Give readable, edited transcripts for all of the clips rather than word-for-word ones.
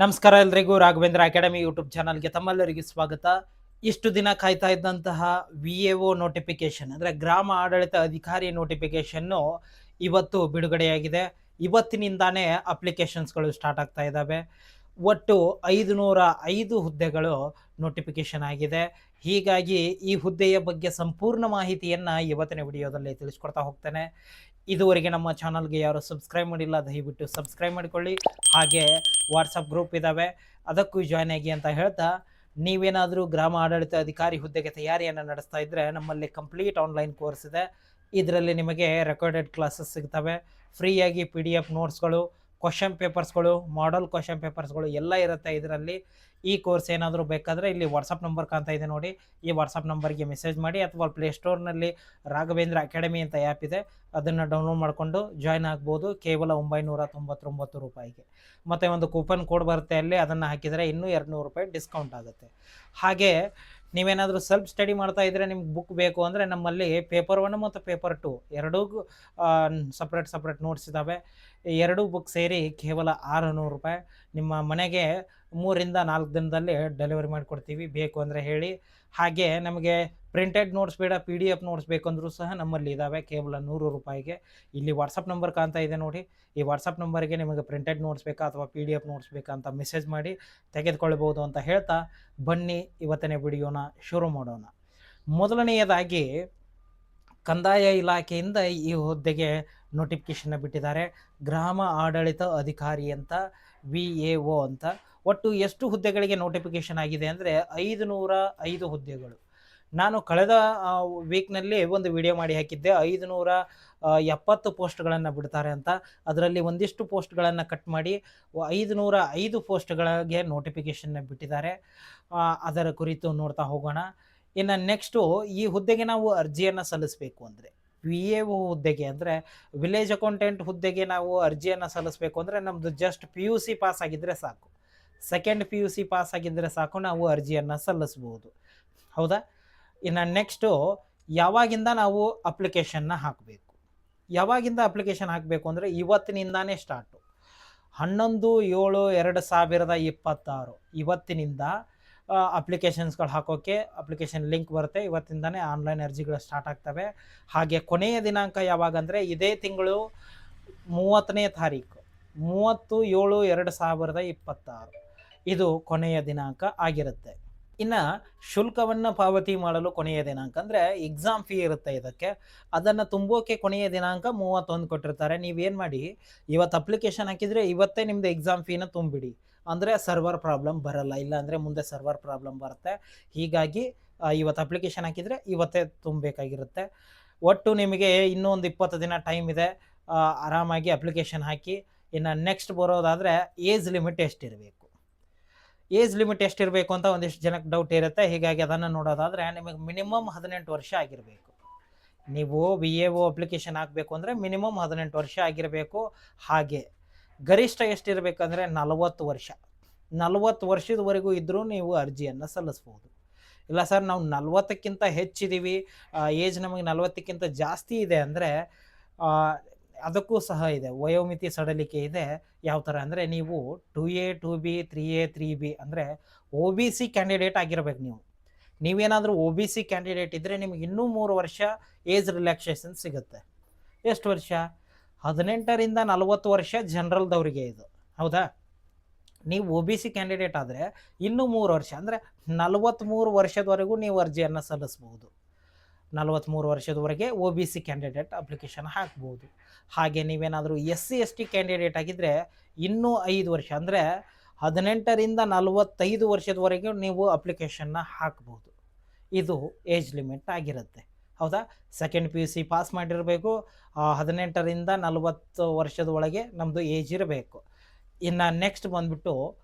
ನಮಸ್ಕಾರ ಎಲ್ರಿಗೂ Raghavendra academy YouTube ಚಾನಲ್ಗೆ ತಮ್ಮೆಲ್ಲರಿಗೂ ಸ್ವಾಗತ. ಇಷ್ಟು ದಿನ ಕಾಯ್ತಾ ಇದ್ದಂತಹ VAO ನೋಟಿಫಿಕೇಶನ್ ಅಂದರೆ ಗ್ರಾಮ ಆಡಳಿತ ಅಧಿಕಾರಿ ನೋಟಿಫಿಕೇಶನ್ನು ಇವತ್ತು ಬಿಡುಗಡೆಯಾಗಿದೆ. ಇವತ್ತಿನಿಂದಾನೇ ಅಪ್ಲಿಕೇಶನ್ಸ್ಗಳು ಸ್ಟಾರ್ಟ್ ಆಗ್ತಾ ಇದ್ದಾವೆ. ಒಟ್ಟು 505 ಹುದ್ದೆಗಳು ನೋಟಿಫಿಕೇಶನ್ ಆಗಿದೆ. ಹೀಗಾಗಿ ಈ ಹುದ್ದೆಯ ಬಗ್ಗೆ ಸಂಪೂರ್ಣ ಮಾಹಿತಿಯನ್ನು ಇವತ್ತಿನ ವಿಡಿಯೋದಲ್ಲಿ ತಿಳಿಸ್ಕೊಡ್ತಾ ಹೋಗ್ತೇನೆ. ಇದುವರೆಗೆ ನಮ್ಮ ಚಾನಲ್ಗೆ ಯಾರು ಸಬ್ಸ್ಕ್ರೈಬ್ ಮಾಡಿಲ್ಲ ದಯವಿಟ್ಟು ಸಬ್ಸ್ಕ್ರೈಬ್ ಮಾಡಿಕೊಳ್ಳಿ. ಹಾಗೆ ವಾಟ್ಸಪ್ ಗ್ರೂಪ್ ಇದ್ದಾವೆ, ಅದಕ್ಕೂ ಜಾಯ್ನ್ ಆಗಿ ಅಂತ ಹೇಳ್ತಾ, ನೀವೇನಾದರೂ ಗ್ರಾಮ ಆಡಳಿತ ಅಧಿಕಾರಿ ಹುದ್ದೆಗೆ ತಯಾರಿಯನ್ನು ನಡೆಸ್ತಾ ಇದ್ದರೆ ನಮ್ಮಲ್ಲಿ ಕಂಪ್ಲೀಟ್ ಆನ್ಲೈನ್ ಕೋರ್ಸ್ ಇದೆ. ಇದರಲ್ಲಿ ನಿಮಗೆ ರೆಕಾರ್ಡೆಡ್ ಕ್ಲಾಸಸ್ ಸಿಗ್ತವೆ, ಫ್ರೀಯಾಗಿ PDF ನೋಟ್ಸ್ಗಳು, ಕ್ವಶನ್ ಪೇಪರ್ಸ್ಗಳು, ಮಾಡಲ್ ಕ್ವಶನ್ ಪೇಪರ್ಸ್ಗಳು ಎಲ್ಲ ಇರುತ್ತೆ ಇದರಲ್ಲಿ. ಈ ಕೋರ್ಸ್ ಏನಾದರೂ ಬೇಕಾದರೆ ಇಲ್ಲಿ ವಾಟ್ಸಪ್ ನಂಬರ್ ಕಾಣ್ತಾ ಇದೆ ನೋಡಿ, ಈ ವಾಟ್ಸಪ್ ನಂಬರ್ಗೆ ಮೆಸೇಜ್ ಮಾಡಿ, ಅಥವಾ ಪ್ಲೇಸ್ಟೋರ್ನಲ್ಲಿ ರಾಘವೇಂದ್ರ ಅಕಾಡೆಮಿ ಅಂತ ಆ್ಯಪ್ ಇದೆ, ಅದನ್ನು ಡೌನ್ಲೋಡ್ ಮಾಡಿಕೊಂಡು ಜಾಯ್ನ್ ಆಗ್ಬೋದು ಕೇವಲ 999 ರೂಪಾಯಿಗೆ. ಮತ್ತು ಒಂದು ಕೂಪನ್ ಕೋಡ್ ಬರುತ್ತೆ ಅಲ್ಲಿ, ಅದನ್ನು ಹಾಕಿದರೆ ಇನ್ನೂ 200 ರೂಪಾಯಿ ಡಿಸ್ಕೌಂಟ್ ಆಗುತ್ತೆ. ಹಾಗೆ ನೀವೇನಾದರೂ ಸೆಲ್ಫ್ ಸ್ಟಡಿ ಮಾಡ್ತಾ ಇದ್ದರೆ ನಿಮ್ಗೆ ಬುಕ್ ಬೇಕು ಅಂದರೆ ನಮ್ಮಲ್ಲಿ ಪೇಪರ್ 1 ಮತ್ತು ಪೇಪರ್ 2 ಎರಡೂ ಸಪ್ರೇಟ್ ನೋಟ್ಸ್ ಇದ್ದಾವೆ. ಎರಡೂ ಬುಕ್ ಸೇರಿ ಕೇವಲ 600 ರೂಪಾಯಿ. ನಿಮ್ಮ ಮನೆಗೆ 3 ರಿಂದ 4 ದಿನದಲ್ಲಿ ಡೆಲಿವರಿ ಮಾಡಿಕೊಡ್ತೀವಿ, ಬೇಕು ಅಂದರೆ ಹೇಳಿ. ಹಾಗೆ ನಮಗೆ ಪ್ರಿಂಟೆಡ್ ನೋಟ್ಸ್ ಬೇಡ, PDF ನೋಟ್ಸ್ ಬೇಕಂದ್ರೂ ಸಹ ನಮ್ಮಲ್ಲಿ ಇದ್ದಾವೆ ಕೇವಲ 100 ರೂಪಾಯಿಗೆ. ಇಲ್ಲಿ ವಾಟ್ಸಪ್ ನಂಬರ್ ಕಾಣ್ತಾ ಇದೆ ನೋಡಿ, ಈ ವಾಟ್ಸಪ್ ನಂಬರ್ಗೆ ನಿಮಗೆ ಪ್ರಿಂಟೆಡ್ ನೋಟ್ಸ್ ಬೇಕಾ ಅಥವಾ PDF ನೋಟ್ಸ್ ಬೇಕಾ ಅಂತ ಮೆಸೇಜ್ ಮಾಡಿ ತೆಗೆದುಕೊಳ್ಬೋದು ಅಂತ ಹೇಳ್ತಾ, ಬನ್ನಿ ಇವತ್ತಿನ ವಿಡಿಯೋನ ಶುರು ಮಾಡೋಣ. ಮೊದಲನೆಯದಾಗಿ ಕಂದಾಯ ಇಲಾಖೆಯಿಂದ ಈ ಹುದ್ದೆಗೆ ನೋಟಿಫಿಕೇಶನ್ನ ಬಿಟ್ಟಿದ್ದಾರೆ. ಗ್ರಾಮ ಆಡಳಿತ ಅಧಿಕಾರಿ ಅಂತ, VAO ಅಂತ. ಒಟ್ಟು ಎಷ್ಟು ಹುದ್ದೆಗಳಿಗೆ ನೋಟಿಫಿಕೇಶನ್ ಆಗಿದೆ ಅಂದರೆ 505 ಹುದ್ದೆಗಳು. ನಾನು ಕಳೆದ ವೀಕ್ನಲ್ಲಿ ಒಂದು ವಿಡಿಯೋ ಮಾಡಿ ಹಾಕಿದ್ದೆ, 570 ಪೋಸ್ಟ್ಗಳನ್ನು ಬಿಡ್ತಾರೆ ಅಂತ. ಅದರಲ್ಲಿ ಒಂದಿಷ್ಟು ಪೋಸ್ಟ್ಗಳನ್ನು ಕಟ್ ಮಾಡಿ 505 ಪೋಸ್ಟ್ಗಳಿಗೆ ನೋಟಿಫಿಕೇಶನ್ನ ಬಿಟ್ಟಿದ್ದಾರೆ. ಅದರ ಕುರಿತು ನೋಡ್ತಾ ಹೋಗೋಣ. ಇನ್ನು ನೆಕ್ಸ್ಟು, ಈ ಹುದ್ದೆಗೆ ನಾವು ಅರ್ಜಿಯನ್ನು ಸಲ್ಲಿಸಬೇಕು ಅಂದರೆ, VAO ಹುದ್ದೆಗೆ ಅಂದರೆ ವಿಲೇಜ್ ಅಕೌಂಟೆಂಟ್ ಹುದ್ದೆಗೆ ನಾವು ಅರ್ಜಿಯನ್ನು ಸಲ್ಲಿಸಬೇಕು ಅಂದರೆ ನಮ್ಮದು ಜಸ್ಟ್ PUC ಪಾಸ್ ಆಗಿದ್ದರೆ ಸಾಕು, ಸೆಕೆಂಡ್ PUC ಪಾಸ್ ಆಗಿದ್ದರೆ ಸಾಕು, ನಾವು ಅರ್ಜಿಯನ್ನು ಸಲ್ಲಿಸ್ಬೋದು. ಹೌದಾ? ಇನ್ನು ನೆಕ್ಸ್ಟು, ಯಾವಾಗಿಂದ ನಾವು ಅಪ್ಲಿಕೇಶನ್ನ ಹಾಕಬೇಕು? ಯಾವಾಗಿಂದ ಅಪ್ಲಿಕೇಶನ್ ಹಾಕಬೇಕು ಅಂದರೆ ಇವತ್ತಿನಿಂದಾನೇ ಸ್ಟಾರ್ಟು. 11/7/2026 ಇವತ್ತಿನಿಂದ ಅಪ್ಲಿಕೇಶನ್ಸ್ಗಳು ಹಾಕೋಕ್ಕೆ ಅಪ್ಲಿಕೇಶನ್ ಲಿಂಕ್ ಬರುತ್ತೆ. ಇವತ್ತಿಂದನೇ ಆನ್ಲೈನ್ ಅರ್ಜಿಗಳು ಸ್ಟಾರ್ಟ್ ಆಗ್ತವೆ. ಹಾಗೆ ಕೊನೆಯ ದಿನಾಂಕ ಯಾವಾಗಂದರೆ ಇದೇ ತಿಂಗಳು 30ನೇ ತಾರೀಕು, 30/7/2026 ಇದು ಕೊನೆಯ ದಿನಾಂಕ ಆಗಿರುತ್ತೆ. ಇನ್ನು ಶುಲ್ಕವನ್ನು ಪಾವತಿ ಮಾಡಲು ಕೊನೆಯ ದಿನಾಂಕ ಅಂದರೆ ಎಕ್ಸಾಮ್ ಫೀ ಇರುತ್ತೆ ಇದಕ್ಕೆ, ಅದನ್ನು ತುಂಬೋಕೆ ಕೊನೆಯ ದಿನಾಂಕ 31 ಕೊಟ್ಟಿರ್ತಾರೆ. ನೀವೇನು ಮಾಡಿ, ಇವತ್ತು ಅಪ್ಲಿಕೇಶನ್ ಹಾಕಿದರೆ ಇವತ್ತೇ ನಿಮ್ಮದು ಎಕ್ಸಾಮ್ ಫೀನ ತುಂಬಿಡಿ, ಅಂದರೆ ಸರ್ವರ್ ಪ್ರಾಬ್ಲಮ್ ಬರಲ್ಲ. ಇಲ್ಲಾಂದರೆ ಮುಂದೆ ಸರ್ವರ್ ಪ್ರಾಬ್ಲಮ್ ಬರುತ್ತೆ. ಹೀಗಾಗಿ ಇವತ್ತು ಅಪ್ಲಿಕೇಶನ್ ಹಾಕಿದರೆ ಇವತ್ತೇ ತುಂಬಬೇಕಾಗಿರುತ್ತೆ. ಒಟ್ಟು ನಿಮಗೆ ಇನ್ನೂ ಒಂದು 20 ದಿನ ಟೈಮ್ ಇದೆ, ಆರಾಮಾಗಿ ಅಪ್ಲಿಕೇಶನ್ ಹಾಕಿ. ಇನ್ನು ನೆಕ್ಸ್ಟ್ ಬರೋದಾದರೆ ಏಜ್ ಲಿಮಿಟ್ ಎಷ್ಟಿರಬೇಕು? ಏಜ್ ಲಿಮಿಟ್ ಎಷ್ಟಿರಬೇಕು ಅಂತ ಒಂದಿಷ್ಟು ಜನಕ್ಕೆ ಡೌಟ್ ಇರುತ್ತೆ. ಹೀಗಾಗಿ ಅದನ್ನು ನೋಡೋದಾದರೆ ನಿಮಗೆ ಮಿನಿಮಮ್ 18 ವರ್ಷ ಆಗಿರಬೇಕು. ನೀವು VAO ಅಪ್ಲಿಕೇಶನ್ ಹಾಕಬೇಕು ಅಂದರೆ ಮಿನಿಮಮ್ 18 ವರ್ಷ ಆಗಿರಬೇಕು. ಹಾಗೆ ಗರಿಷ್ಠ ಎಷ್ಟಿರಬೇಕಂದ್ರೆ 40 ವರ್ಷ. 40 ವರ್ಷದವರೆಗೂ ಇದ್ದರೂ ನೀವು ಅರ್ಜಿಯನ್ನು ಸಲ್ಲಿಸ್ಬೋದು. ಇಲ್ಲ ಸರ್ ನಾವು 40ಕ್ಕಿಂತ ಹೆಚ್ಚಿದ್ದೀವಿ, ಏಜ್ ನಮಗೆ 40ಕ್ಕಿಂತ ಜಾಸ್ತಿ ಇದೆ ಅಂದರೆ ಅದಕ್ಕೂ ಸಹ ಇದೆ, ವಯೋಮಿತಿ ಸಡಲಿಕೆ ಇದೆ. ಯಾವ ಥರ ಅಂದರೆ ನೀವು 2A 2B 3A 3B ಅಂದರೆ OBC ಕ್ಯಾಂಡಿಡೇಟ್ ಆಗಿರಬೇಕು. ನೀವೇನಾದರೂ OBC ಕ್ಯಾಂಡಿಡೇಟ್ ಇದ್ದರೆ ನಿಮಗೆ ಇನ್ನೂ 3 ವರ್ಷ ಏಜ್ ರಿಲ್ಯಾಕ್ಸೇಷನ್ ಸಿಗುತ್ತೆ. ಎಷ್ಟು ವರ್ಷ? 18 ರಿಂದ 40 ವರ್ಷ ಜನರಲ್ದವರಿಗೆ ಇದು. ಹೌದಾ? ನೀವು OBC ಕ್ಯಾಂಡಿಡೇಟ್ ಆದರೆ ಇನ್ನೂ 3 ವರ್ಷ ಅಂದರೆ 43 ವರ್ಷದವರೆಗೂ ನೀವು ಅರ್ಜಿಯನ್ನು ಸಲ್ಲಿಸ್ಬೋದು. 43 ವರ್ಷದವರೆಗೆ OBC ಕ್ಯಾಂಡಿಡೇಟ್ ಅಪ್ಲಿಕೇಶನ್ ಹಾಕ್ಬೋದು. ಹಾಗೆ ನೀವೇನಾದರೂ SC ST ಕ್ಯಾಂಡಿಡೇಟ್ ಆಗಿದ್ದರೆ ಇನ್ನೂ 5 ವರ್ಷ ಅಂದರೆ 18 ರಿಂದ 45 ವರ್ಷದವರೆಗೆ ನೀವು ಅಪ್ಲಿಕೇಶನ್ನ ಹಾಕ್ಬೋದು. ಇದು ಏಜ್ ಲಿಮಿಟ್ ಆಗಿರುತ್ತೆ. ಹೌದಾ? ಸೆಕೆಂಡ್ PUC ಪಾಸ್ ಮಾಡಿರಬೇಕು, 18 ರಿಂದ 40 ವರ್ಷದ ಒಳಗೆ ನಮ್ಮದು ಏಜ್ ಇರಬೇಕು. ಇನ್ನು ನೆಕ್ಸ್ಟ್ ಬಂದುಬಿಟ್ಟು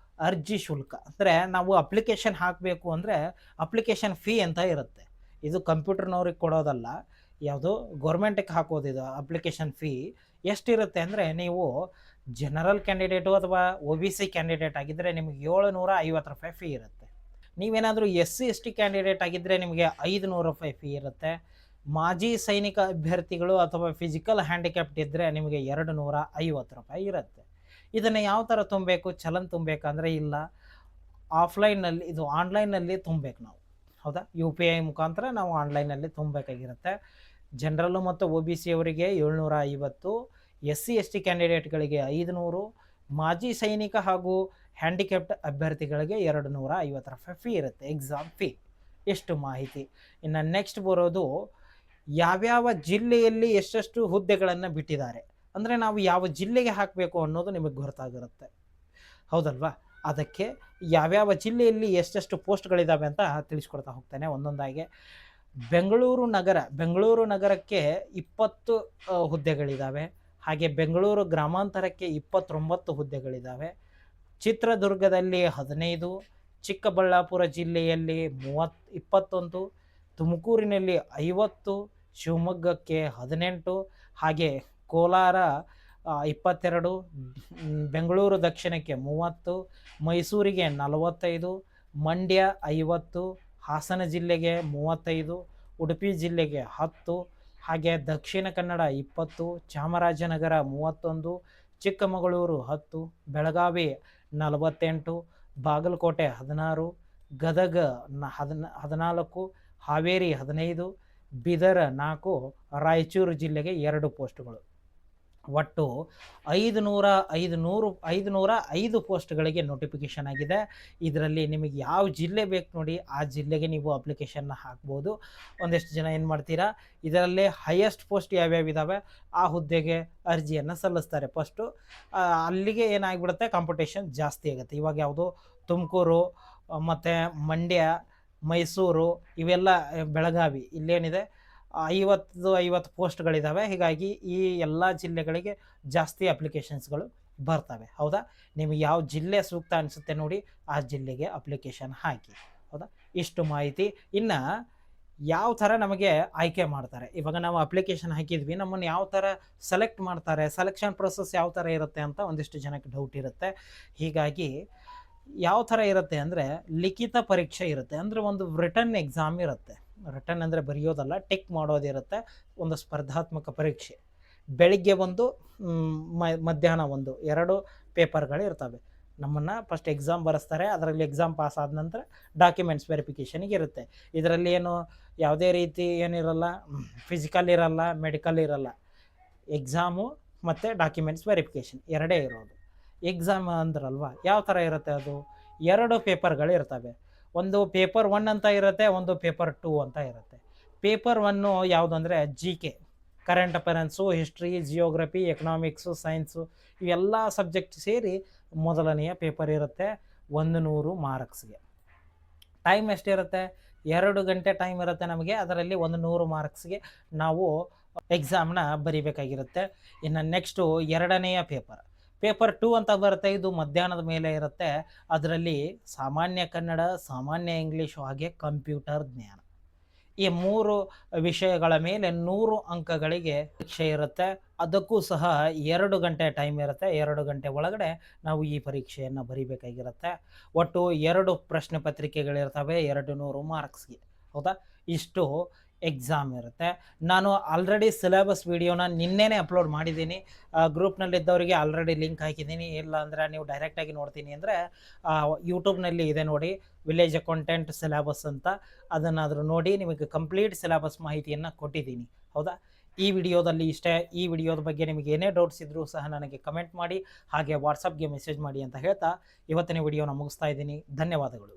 ಅರ್ಜಿ ಶುಲ್ಕ ಅಂದರೆ ನಾವು ಅಪ್ಲಿಕೇಶನ್ ಹಾಕಬೇಕು ಅಂದರೆ ಅಪ್ಲಿಕೇಶನ್ ಫೀ ಅಂತ ಇರುತ್ತೆ. ಇದು ಕಂಪ್ಯೂಟರ್ನವ್ರಿಗೆ ಕೊಡೋದಲ್ಲ, ಯಾವುದು ಗೌರ್ಮೆಂಟಿಗೆ ಹಾಕೋದಿದು. ಅಪ್ಲಿಕೇಶನ್ ಫೀ ಎಷ್ಟಿರುತ್ತೆ ಅಂದರೆ, ನೀವು ಜನರಲ್ ಕ್ಯಾಂಡಿಡೇಟು ಅಥವಾ OBC ಕ್ಯಾಂಡಿಡೇಟ್ ಆಗಿದ್ದರೆ ನಿಮಗೆ 750 ರೂಪಾಯಿ ಫೀ ಇರುತ್ತೆ. ನೀವೇನಾದರೂ SC ST ಕ್ಯಾಂಡಿಡೇಟ್ ಆಗಿದ್ದರೆ ನಿಮಗೆ 500 ರೂಪಾಯಿ ಫೀ ಇರುತ್ತೆ. ಮಾಜಿ ಸೈನಿಕ ಅಭ್ಯರ್ಥಿಗಳು ಅಥವಾ ಫಿಸಿಕಲ್ ಹ್ಯಾಂಡಿಕ್ಯಾಪ್ಟ್ ಇದ್ದರೆ ನಿಮಗೆ 250 ರೂಪಾಯಿ ಇರುತ್ತೆ. ಇದನ್ನು ಯಾವ ಥರ ತುಂಬಬೇಕು, ಚಲನ್ ತುಂಬಬೇಕಂದ್ರೆ ಇಲ್ಲ, ಆಫ್ಲೈನಲ್ಲಿ ಇದು ಆನ್ಲೈನಲ್ಲಿ ತುಂಬಬೇಕು ನಾವು. ಹೌದಾ, ಯು ಪಿ ಐ ಮುಖಾಂತರ ನಾವು ಆನ್ಲೈನಲ್ಲಿ ತುಂಬಬೇಕಾಗಿರುತ್ತೆ. ಜನರಲ್ಲು ಮತ್ತು ಒ ಬಿ ಸಿ ಅವರಿಗೆ 750, ಎಸ್ ಸಿ ಎಸ್ ಟಿ ಕ್ಯಾಂಡಿಡೇಟ್ಗಳಿಗೆ 500, ಮಾಜಿ ಸೈನಿಕ ಹಾಗೂ ಹ್ಯಾಂಡಿಕ್ಯಾಪ್ಟ್ ಅಭ್ಯರ್ಥಿಗಳಿಗೆ 250 ರೂಪಾಯಿ ಫೀ ಇರುತ್ತೆ, ಎಕ್ಸಾಮ್ ಫೀ. ಎಷ್ಟು ಮಾಹಿತಿ. ಇನ್ನು ನೆಕ್ಸ್ಟ್ ಬರೋದು ಯಾವ್ಯಾವ ಜಿಲ್ಲೆಯಲ್ಲಿ ಎಷ್ಟೆಷ್ಟು ಹುದ್ದೆಗಳನ್ನು ಬಿಟ್ಟಿದ್ದಾರೆ, ಅಂದರೆ ನಾವು ಯಾವ ಜಿಲ್ಲೆಗೆ ಹಾಕಬೇಕು ಅನ್ನೋದು ನಿಮಗೆ ಗೊತ್ತಾಗಿರುತ್ತೆ, ಹೌದಲ್ವಾ. ಅದಕ್ಕೆ ಯಾವ್ಯಾವ ಜಿಲ್ಲೆಯಲ್ಲಿ ಎಷ್ಟೆಷ್ಟು ಪೋಸ್ಟ್ಗಳಿದ್ದಾವೆ ಅಂತ ತಿಳಿಸ್ಕೊಡ್ತಾ ಹೋಗ್ತೇನೆ ಒಂದೊಂದಾಗಿ. ಬೆಂಗಳೂರು ನಗರಕ್ಕೆ 20 ಹುದ್ದೆಗಳಿದ್ದಾವೆ. ಹಾಗೆ ಬೆಂಗಳೂರು ಗ್ರಾಮಾಂತರಕ್ಕೆ 29 ಹುದ್ದೆಗಳಿದ್ದಾವೆ. ಚಿತ್ರದುರ್ಗದಲ್ಲಿ 15, ಚಿಕ್ಕಬಳ್ಳಾಪುರ ಜಿಲ್ಲೆಯಲ್ಲಿ 21, ತುಮಕೂರಿನಲ್ಲಿ 50, ಶಿವಮೊಗ್ಗಕ್ಕೆ 18, ಹಾಗೆ ಕೋಲಾರ 22, ಬೆಂಗಳೂರು ದಕ್ಷಿಣಕ್ಕೆ 30, ಮೈಸೂರಿಗೆ 45, ಮಂಡ್ಯ 50, ಹಾಸನ ಜಿಲ್ಲೆಗೆ 35, ಉಡುಪಿ ಜಿಲ್ಲೆಗೆ 10, ಹಾಗೆ ದಕ್ಷಿಣ ಕನ್ನಡ 20, ಚಾಮರಾಜನಗರ 31, ಚಿಕ್ಕಮಗಳೂರು 10, ಬೆಳಗಾವಿ 48, ಬಾಗಲಕೋಟೆ 16, ಗದಗ 14, ಹಾವೇರಿ 15, ಬೀದರ್ 4, ರಾಯಚೂರು ಜಿಲ್ಲೆಗೆ 2 ಪೋಸ್ಟ್ಗಳು. ಒಟ್ಟು 505 ಪೋಸ್ಟ್ಗಳಿಗೆ ನೋಟಿಫಿಕೇಷನ್ ಆಗಿದೆ. ಇದರಲ್ಲಿ ನಿಮಗೆ ಯಾವ ಜಿಲ್ಲೆ ಬೇಕು ನೋಡಿ, ಆ ಜಿಲ್ಲೆಗೆ ನೀವು ಅಪ್ಲಿಕೇಶನ್ನ ಹಾಕ್ಬೋದು. ಒಂದಿಷ್ಟು ಜನ ಏನು ಮಾಡ್ತೀರಾ, ಇದರಲ್ಲೇ ಹೈಯೆಸ್ಟ್ ಪೋಸ್ಟ್ ಯಾವ್ಯಾವ ಇದ್ದಾವೆ ಆ ಹುದ್ದೆಗೆ ಅರ್ಜಿಯನ್ನು ಸಲ್ಲಿಸ್ತಾರೆ. ಫಸ್ಟು ಅಲ್ಲಿಗೆ ಏನಾಗಿಬಿಡುತ್ತೆ, ಕಾಂಪಿಟೇಷನ್ ಜಾಸ್ತಿ ಆಗುತ್ತೆ. ಇವಾಗ ಯಾವುದು ತುಮಕೂರು ಮತ್ತು ಮಂಡ್ಯ, ಮೈಸೂರು, ಇವೆಲ್ಲ ಬೆಳಗಾವಿ, ಇಲ್ಲೇನಿದೆ 50 ಪೋಸ್ಟ್ಗಳಿದ್ದಾವೆ. ಹೀಗಾಗಿ ಈ ಎಲ್ಲ ಜಿಲ್ಲೆಗಳಿಗೆ ಜಾಸ್ತಿ ಅಪ್ಲಿಕೇಶನ್ಸ್ಗಳು ಬರ್ತವೆ. ಹೌದಾ, ನಿಮಗೆ ಯಾವ ಜಿಲ್ಲೆ ಸೂಕ್ತ ಅನಿಸುತ್ತೆ ನೋಡಿ ಆ ಜಿಲ್ಲೆಗೆ ಅಪ್ಲಿಕೇಶನ್ ಹಾಕಿ. ಹೌದಾ, ಇಷ್ಟು ಮಾಹಿತಿ. ಇನ್ನು ಯಾವ ಥರ ನಮಗೆ ಆಯ್ಕೆ ಮಾಡ್ತಾರೆ, ಇವಾಗ ನಾವು ಅಪ್ಲಿಕೇಶನ್ ಹಾಕಿದ್ವಿ, ನಮ್ಮನ್ನು ಯಾವ ಥರ ಸೆಲೆಕ್ಟ್ ಮಾಡ್ತಾರೆ, ಸೆಲೆಕ್ಷನ್ ಪ್ರೊಸೆಸ್ ಯಾವ ಥರ ಇರುತ್ತೆ ಅಂತ ಒಂದಿಷ್ಟು ಜನಕ್ಕೆ ಡೌಟ್ ಇರುತ್ತೆ. ಹೀಗಾಗಿ ಯಾವ ಥರ ಇರುತ್ತೆ ಅಂದರೆ, ಲಿಖಿತ ಪರೀಕ್ಷೆ ಇರುತ್ತೆ, ಅಂದರೆ ಒಂದು ರಿಟರ್ನ್ ಎಕ್ಸಾಮ್ ಇರುತ್ತೆ. ರಿಟರ್ನ್ ಅಂದರೆ ಬರೆಯೋದಲ್ಲ, ಟಿಕ್ ಮಾಡೋದಿರುತ್ತೆ. ಒಂದು ಸ್ಪರ್ಧಾತ್ಮಕ ಪರೀಕ್ಷೆ, ಬೆಳಿಗ್ಗೆ ಒಂದು, ಮಧ್ಯಾಹ್ನ ಒಂದು, 2 ಪೇಪರ್ಗಳು ಇರ್ತವೆ. ನಮ್ಮನ್ನು ಫಸ್ಟ್ ಎಕ್ಸಾಮ್ ಬರೆಸ್ತಾರೆ, ಅದರಲ್ಲಿ ಎಕ್ಸಾಮ್ ಪಾಸ್ ಆದ ನಂತರ ಡಾಕ್ಯುಮೆಂಟ್ಸ್ ವೆರಿಫಿಕೇಷನಿಗೆ ಇರುತ್ತೆ. ಇದರಲ್ಲಿ ಏನು ಯಾವುದೇ ರೀತಿ ಏನಿರಲ್ಲ, ಫಿಸಿಕಲ್ ಇರಲ್ಲ, ಮೆಡಿಕಲ್ ಇರಲ್ಲ, ಎಕ್ಸಾಮು ಮತ್ತು ಡಾಕ್ಯುಮೆಂಟ್ಸ್ ವೆರಿಫಿಕೇಷನ್ ಎರಡೇ ಇರೋದು. ಎಕ್ಸಾಮ್ ಅಂದ್ರಲ್ವ, ಯಾವ ಥರ ಇರುತ್ತೆ ಅದು, 2 ಪೇಪರ್ಗಳು ಇರ್ತವೆ. ಒಂದು ಪೇಪರ್ 1 ಅಂತ ಇರುತ್ತೆ, ಒಂದು ಪೇಪರ್ 2 ಅಂತ ಇರುತ್ತೆ. ಪೇಪರ್ 1 ಯಾವುದು ಅಂದರೆ GK, current affairs, history, geography, economics, science, ಇವೆಲ್ಲ ಸಬ್ಜೆಕ್ಟ್ ಸೇರಿ ಮೊದಲನೆಯ ಪೇಪರ್ ಇರುತ್ತೆ. 100 ಮಾರ್ಕ್ಸ್ಗೆ. ಟೈಮ್ ಎಷ್ಟಿರುತ್ತೆ, 2 ಗಂಟೆ ಟೈಮ್ ಇರುತ್ತೆ ನಮಗೆ. ಅದರಲ್ಲಿ 100 ಮಾರ್ಕ್ಸ್ಗೆ ನಾವು ಎಕ್ಸಾಮ್ನ ಬರಿಬೇಕಾಗಿರುತ್ತೆ. ಇನ್ನು ನೆಕ್ಸ್ಟು 2ನೆಯ ಪೇಪರ್ 2 ಅಂತ ಬರುತ್ತೆ. ಇದು ಮಧ್ಯಾಹ್ನದ ಮೇಲೆ ಇರುತ್ತೆ. ಅದರಲ್ಲಿ ಸಾಮಾನ್ಯ ಕನ್ನಡ, ಸಾಮಾನ್ಯ ಇಂಗ್ಲೀಷು, ಹಾಗೆ ಕಂಪ್ಯೂಟರ್ ಜ್ಞಾನ, ಈ 3 ವಿಷಯಗಳ ಮೇಲೆ 100 ಅಂಕಗಳಿಗೆ ಪರೀಕ್ಷೆ ಇರುತ್ತೆ. ಅದಕ್ಕೂ ಸಹ 2 ಗಂಟೆ ಟೈಮ್ ಇರುತ್ತೆ. 2 ಗಂಟೆ ಒಳಗಡೆ ನಾವು ಈ ಪರೀಕ್ಷೆಯನ್ನು ಬರಿಬೇಕಾಗಿರುತ್ತೆ. ಒಟ್ಟು 2 ಪ್ರಶ್ನೆ ಪತ್ರಿಕೆಗಳಿರ್ತವೆ, 200 ಮಾರ್ಕ್ಸ್ಗೆ. ಹೌದಾ, ಇಷ್ಟು ಎಕ್ಸಾಮ್ ಇರುತ್ತೆ. ನಾನು ಆಲ್ರೆಡಿ ಸಿಲೆಬಸ್ ವಿಡಿಯೋನ ನಿನ್ನೆನೇ ಅಪ್ಲೋಡ್ ಮಾಡಿದ್ದೀನಿ. ಗ್ರೂಪ್ನಲ್ಲಿದ್ದವರಿಗೆ ಆಲ್ರೆಡಿ ಲಿಂಕ್ ಹಾಕಿದ್ದೀನಿ. ಇಲ್ಲ ಅಂದರೆ ನೀವು ಡೈರೆಕ್ಟಾಗಿ ನೋಡ್ತೀನಿ ಅಂದರೆ ಯೂಟ್ಯೂಬ್ನಲ್ಲಿ ಇದೆ ನೋಡಿ, ವಿಲೇಜ್ ಅಕೌಂಟೆಂಟ್ ಸಿಲೆಬಸ್ ಅಂತ, ಅದನ್ನಾದರೂ ನೋಡಿ. ನಿಮಗೆ ಕಂಪ್ಲೀಟ್ ಸಿಲೆಬಸ್ ಮಾಹಿತಿಯನ್ನು ಕೊಟ್ಟಿದ್ದೀನಿ. ಹೌದಾ, ಈ ವಿಡಿಯೋದಲ್ಲಿ ಇಷ್ಟೇ. ಈ ವಿಡಿಯೋದ ಬಗ್ಗೆ ನಿಮಗೆ ಏನೇ ಡೌಟ್ಸ್ ಇದ್ದರೂ ಸಹ ನನಗೆ ಕಮೆಂಟ್ ಮಾಡಿ, ಹಾಗೆ ವಾಟ್ಸಪ್ಗೆ ಮೆಸೇಜ್ ಮಾಡಿ ಅಂತ ಹೇಳ್ತಾ ಇವತ್ತಿನ ವಿಡಿಯೋನ ಮುಗಿಸ್ತಾ ಇದ್ದೀನಿ. ಧನ್ಯವಾದಗಳು.